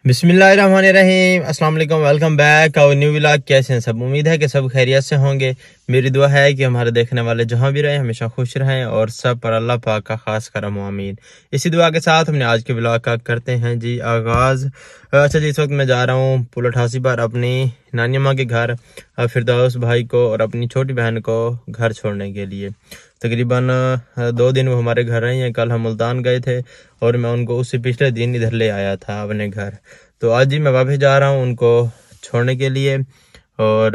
बिस्मिल्लाहिर्रहमानिर्रहीम, अस्सलाम वालेकुम, welcome back our new vlog. कैसे हैं सब? उम्मीद है कि सब खैरियत से होंगे। मेरी दुआ है कि हमारे देखने वाले जहां भी रहें हमेशा खुश रहें और सब पर अल्लाह पाक का खास करम हो, आमीन। इसी दुआ के साथ हमने आज के व्लॉग का करते हैं जी आगाज़। अच्छा जी, इस वक्त मैं जा रहा हूँ पुल 88 पर अपनी नानी अम्मा के घर, फिरदौस भाई को और अपनी छोटी बहन को घर छोड़ने के लिए। तकरीबन 2 दिन वो हमारे घर रही हैं। कल हम मुल्तान गए थे और मैं उनको उससे पिछले दिन इधर ले आया था अपने घर। तो आज ही मैं वापस जा रहा हूँ उनको छोड़ने के लिए और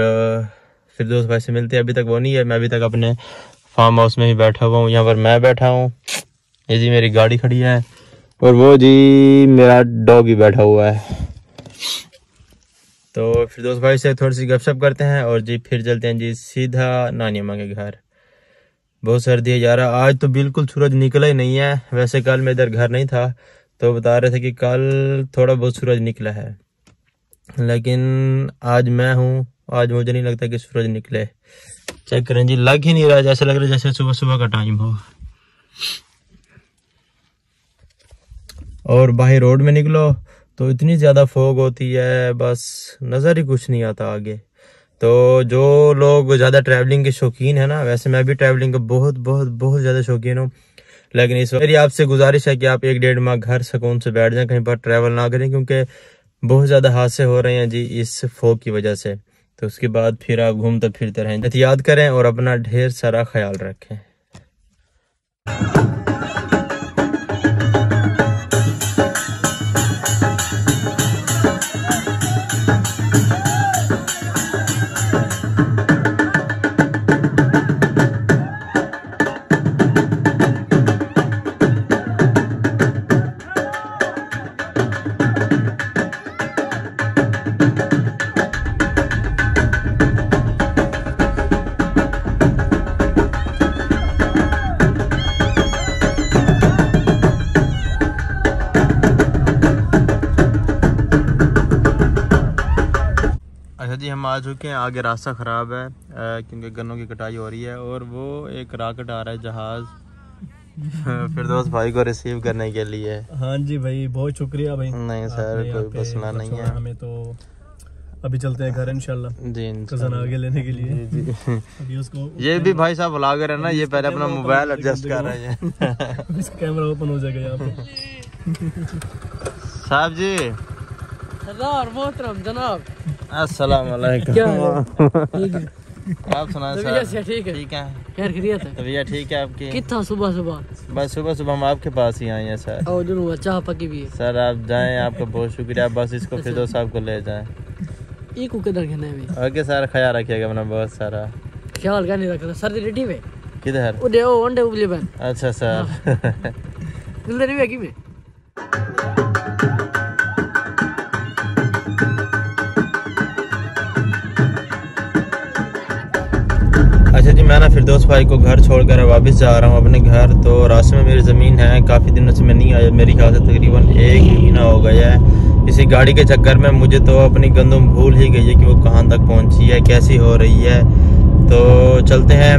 फिरदौस भाई से मिलते हैं। अभी तक वो नहीं है, मैं अभी तक अपने फार्म हाउस में ही बैठा हुआ हूँ। यहाँ पर मैं बैठा हूँ, ये जी मेरी गाड़ी खड़ी है और वो जी मेरा डॉग ही बैठा हुआ है। तो फिरदौस भाई से थोड़ी सी गपशप करते हैं और जी फिर चलते हैं जी सीधा नानी अम्मा के घर। बहुत सर्दी है यार, आज तो बिल्कुल सूरज निकला ही नहीं है। वैसे कल मैं इधर घर नहीं था तो बता रहे थे कि कल थोड़ा बहुत सूरज निकला है, लेकिन आज मैं हूँ, आज मुझे नहीं लगता कि सूरज निकले। चेक करें जी, लग ही नहीं रहा, जैसे लग रहा है जैसे सुबह सुबह का टाइम हो। और बाहर रोड में निकलो तो इतनी ज्यादा फॉग होती है, बस नजर ही कुछ नहीं आता आगे। तो जो लोग ज्यादा ट्रैवलिंग के शौकीन है ना, वैसे मैं भी ट्रैवलिंग का बहुत बहुत बहुत ज्यादा शौकीन हूँ, लेकिन इस मेरी आपसे गुजारिश है कि आप 1-1.5 माह घर सुकून से बैठ जाएं, कहीं पर ट्रैवल ना करें, क्योंकि बहुत ज्यादा हादसे हो रहे हैं जी इस फॉग की वजह से। तो उसके बाद फिर आप घूमते फिरते रहें, एहतियात करें और अपना ढेर सारा ख्याल रखें। अच्छा जी, हम आ चुके हैं। आगे रास्ता ख़राब है क्योंकि गन्नों की कटाई हो रही है और वो एक रॉकेट आ रहा है जहाज़ फिरदौस भाई को रिसीव करने के लिए। हाँ जी भाई, बहुत शुक्रिया भाई। नहीं सर, कोई मसला नहीं है। हमें तो अभी चलते हैं घर इंशाल्लाह जी, कज़न आगे लेने के लिए जी। अभी उसको ये भी भाई साहब व्लॉगर है ना, ये पहले अपना मोबाइल एडजस्ट कर रहे हैं। इसका कैमरा ओपन हो जाएगा यहाँ पे। साहब जी, सरदार मोहतरम जनाब, अस्सलाम वालेकुम। क्या हाल है? आप सुनाएं सर? ठीक है, ठीक है, खैर खैरियत है? तबीयत ठीक है आपकी? कितना सुबह सुबह? बस सुबह सुबह हम आपके पास ही आए हैं सर। और जो चाह पकी भी है सर आप जाएं, आपका बहुत शुक्रिया। बस इसको फिरदौस साहब को ले जाएं। ये को किधर कहना है भाई? ओके सर, ख्याल रखिएगा अपना बहुत सारा। ख्याल क्या नहीं रखता सर, रेडी में किधर? उधर ओ अंडे उबले बन। अच्छा सर। दिल नहीं है में। अच्छा जी, मैं ना फिरदौस भाई को घर छोड़कर वापस जा रहा हूँ अपने घर। तो रास्ते में मेरी ज़मीन है, काफ़ी दिनों से मैं नहीं आया, मेरी ख्याल से तकरीबन 1 महीना हो गया है। इसी गाड़ी के चक्कर में मुझे तो अपनी गंदम भूल ही गई है कि वो कहाँ तक पहुँची है, कैसी हो रही है। तो चलते हैं,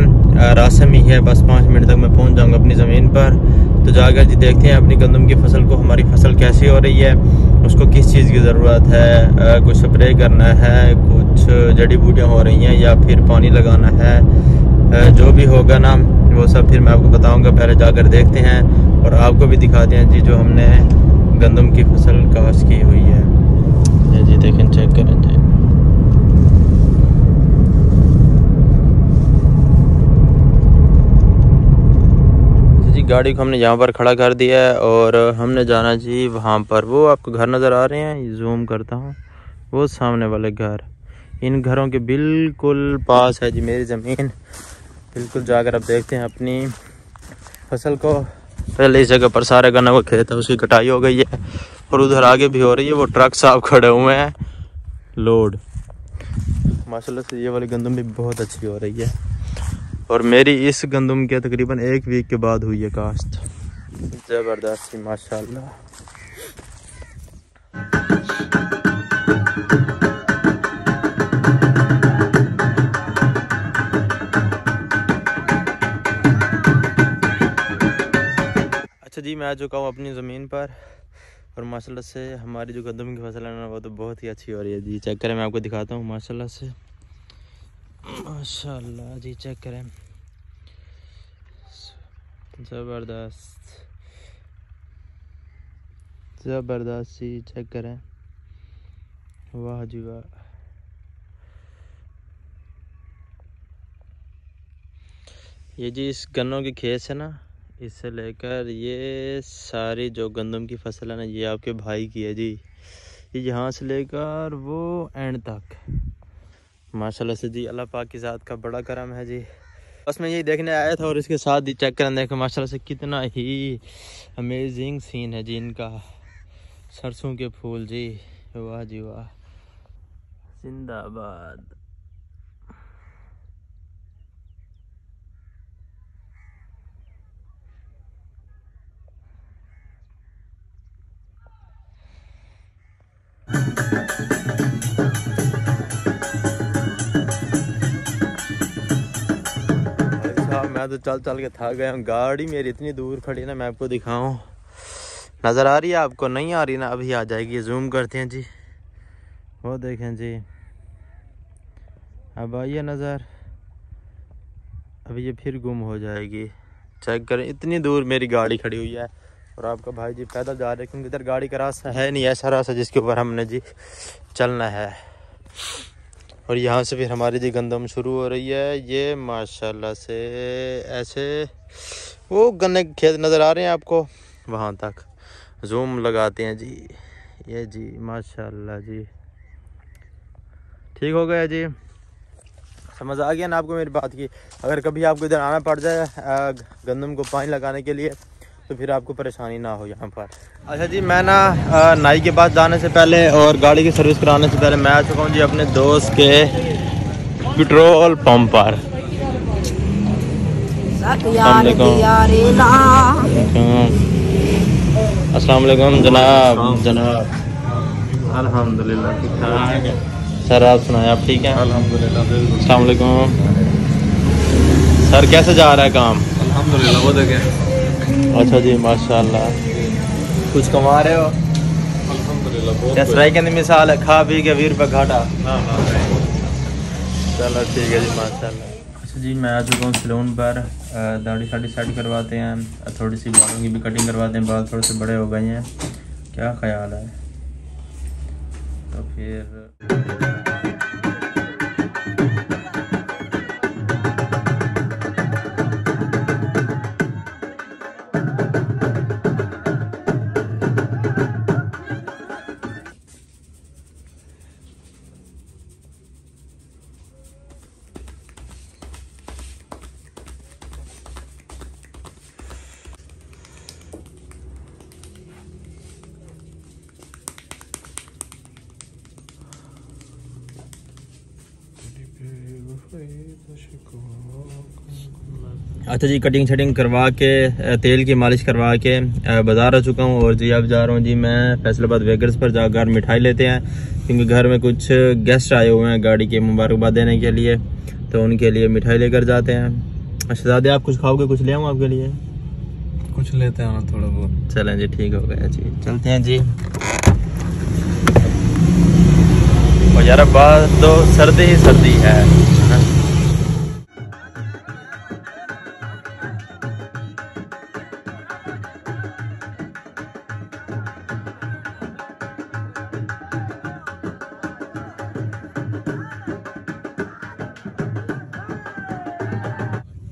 रास्ते में ही है, बस 5 मिनट तक मैं पहुँच जाऊँगा अपनी ज़मीन पर। तो जाकर जी देखते हैं अपनी गंदम की फसल को, हमारी फसल कैसी हो रही है, उसको किस चीज़ की ज़रूरत है, कुछ स्प्रे करना है, कुछ जड़ी बूटियाँ हो रही हैं या फिर पानी लगाना है। जो भी होगा ना वो सब फिर मैं आपको बताऊंगा। पहले जाकर देखते हैं और आपको भी दिखाते हैं जी जो हमने गंदम की फसल काश्त की हुई है। जी देखें, चेक करें जी। गाड़ी को हमने यहाँ पर खड़ा कर दिया है और हमने जाना जी वहाँ पर। वो आपको घर नज़र आ रहे हैं, जूम करता हूँ, वो सामने वाले घर। इन घरों के बिल्कुल पास है जी मेरी ज़मीन। बिल्कुल जाकर अब देखते हैं अपनी फसल को। पहले इस जगह पर सारे गन्नों का खेत है, उसकी कटाई हो गई है और उधर आगे भी हो रही है। वो ट्रक साहब खड़े हुए हैं लोड। माशाल्लाह से ये वाली गंदम भी बहुत अच्छी हो रही है और मेरी इस गंदम के तकरीबन 1 वीक के बाद हुई है काश्त। ज़बरदस्त माशाल्लाह। अच्छा जी, मैं आ चुका हूँ अपनी ज़मीन पर और माशाल्लाह से हमारी जो गंदम की फसल है ना वो तो बहुत ही अच्छी हो रही है जी। चेक करें, मैं आपको दिखाता हूँ माशाल्लाह से, माशाल्लाह जी। चेक करें, ज़बरदस्त ज़बरदस्त जी। चेक करें, वाह जी वाह। ये जी इस गन्नों की खेत है ना, इससे लेकर ये सारी जो गंदम की फसल है ना ये आपके भाई की है जी। ये यहाँ से लेकर वो एंड तक माशाल्लाह से जी, अल्लाह पाक की ज़ात का बड़ा करम है जी। बस मैं यही देखने आया था और इसके साथ ही चेक करने देखो माशाल्लाह से कितना ही अमेजिंग सीन है जी इनका। सरसों के फूल जी, वाह जी वाह, जिंदाबाद। मैं तो चल चल के थक गया हूँ। गाड़ी मेरी इतनी दूर खड़ी ना, मैं आपको दिखाऊं, नज़र आ रही है आपको? नहीं आ रही ना, अभी आ जाएगी। जूम करते हैं जी, वो देखें जी, अब आइए नज़र, अभी ये फिर गुम हो जाएगी। चेक करें, इतनी दूर मेरी गाड़ी खड़ी हुई है और आपका भाई जी पैदल जा रहे हैं, क्योंकि इधर गाड़ी का रास्ता है नहीं, ऐसा रास्ता जिसके ऊपर हमने जी चलना है। और यहाँ से फिर हमारी जी गंदम शुरू हो रही है। ये माशाल्लाह से ऐसे वो गन्ने के खेत नज़र आ रहे हैं आपको, वहाँ तक जूम लगाते हैं जी। ये जी माशाल्लाह जी, ठीक हो गया जी। समझ आ गया ना आपको मेरी बात की? अगर कभी आपको इधर आना पड़ जाए गंदम को पानी लगाने के लिए तो फिर आपको परेशानी ना हो यहाँ पर। अच्छा जी, मैं ना नाई के पास जाने से पहले और गाड़ी की सर्विस कराने से पहले मैं आ चुका हूँ जी अपने दोस्त के पेट्रोल पंप पर। अस्सलाम वालेकुम जनाब। जनाब अल्हम्दुलिल्लाह ठीक ठाक सर, आप सुनाए, आप ठीक हैं? अल्हम्दुलिल्लाह। अस्सलाम वालेकुम सर, कैसे जा रहा है काम? अल्हम्दुलिल्लाह, वो देखें। अच्छा जी माशाल्लाह, कुछ कमा रहे हो? अल्हम्दुलिल्लाह। इस तरह की मिसाल है, खा पी के 20 रुपये घाटा। चलो ठीक है जी माशाल्लाह। अच्छा जी, मैं आ चुका हूँ सैलून पर, दाढ़ी शाड़ी सेट करवाते हैं, थोड़ी सी बालों की भी कटिंग करवाते हैं, बाल थोड़े से बड़े हो गए हैं। क्या ख्याल है? तो फिर अच्छा जी, कटिंग शटिंग करवा के तेल की मालिश करवा के बाज़ार आ चुका हूँ और जी अब जा रहा हूँ जी मैं फैसलाबाद वेगर्स पर जाकर मिठाई लेते हैं, क्योंकि घर में कुछ गेस्ट आए हुए हैं गाड़ी की मुबारकबाद देने के लिए, तो उनके लिए मिठाई लेकर जाते हैं। शहजादे आप कुछ खाओगे? कुछ ले आऊँ आपके लिए? कुछ लेते हैं ना, थोड़ा बहुत। चलें जी, ठीक हो गया जी, चलते हैं जी। और यार बात तो सर्दी ही सर्दी है।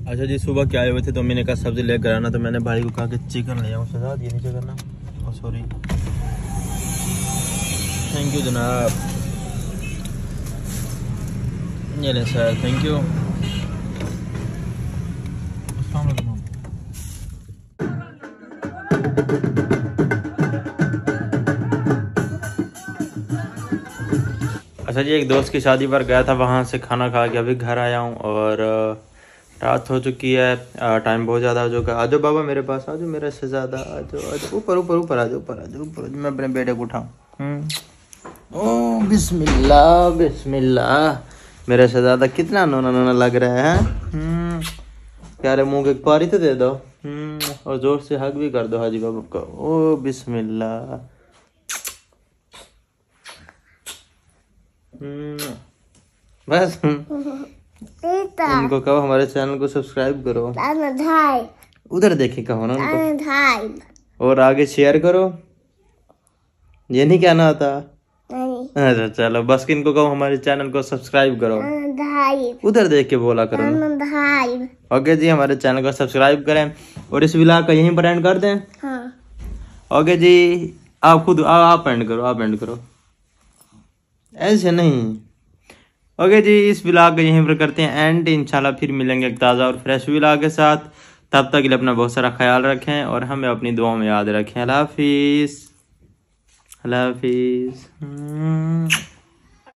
अच्छा जी, सुबह क्या आए हुए थे तो मैंने कहा सब्जी लेकर आना, तो मैंने भाई को कहा कि चिकन ले आऊँ। सजा ये नीचे करना, ओह सॉरी, थैंक यू जनाब, ये ले सर, थैंक यू। अच्छा जी, एक दोस्त की शादी पर गया था, वहाँ से खाना खा के अभी घर आया हूँ और रात हो चुकी है, टाइम बहुत ज़्यादा हो चुका है। आ जाओ बाबा मेरे पास, आ जाओ मेरा शहजादा, आ जाओ ऊपर ऊपर ऊपर आ जाओ, ऊपर आ जाओ, ऊपर। मैं अपने बेटे को उठाऊँ। ओ बिस्मिल्लाह बिस्मिल्लाह, मेरा शहजादा कितना नोना नोना लग रहा है। प्यारे मुंह के पारी तो दे दो और जोर से हग भी कर दो हाजी बाबू को। ओ बिस्मिल्लाह, बस उनको कहो हमारे चैनल को सब्सक्राइब करो, उधर देखे कहो ना उनको, और आगे शेयर करो। ये नहीं कहना होता? अच्छा चलो बस इनको कहो हमारे चैनल को सब्सक्राइब करो, उधर देख के बोला करो ना। ओके जी, हमारे चैनल को सब्सक्राइब करें और इस व्लॉग का यहीं पर एंड कर दें। ओके जी, आप खुद आप एंड करो, आप एंड करो, ऐसे नहीं। ओके जी, इस व्लॉग को यहीं पर करते हैं एंड। इंशाल्लाह फिर मिलेंगे एक ताज़ा और फ्रेश व्लॉग के साथ। तब तक के लिए अपना बहुत सारा ख्याल रखें और हमें अपनी दुआओं में याद रखें। अल्लाह हाफिज़, अल्लाह हाफिज़।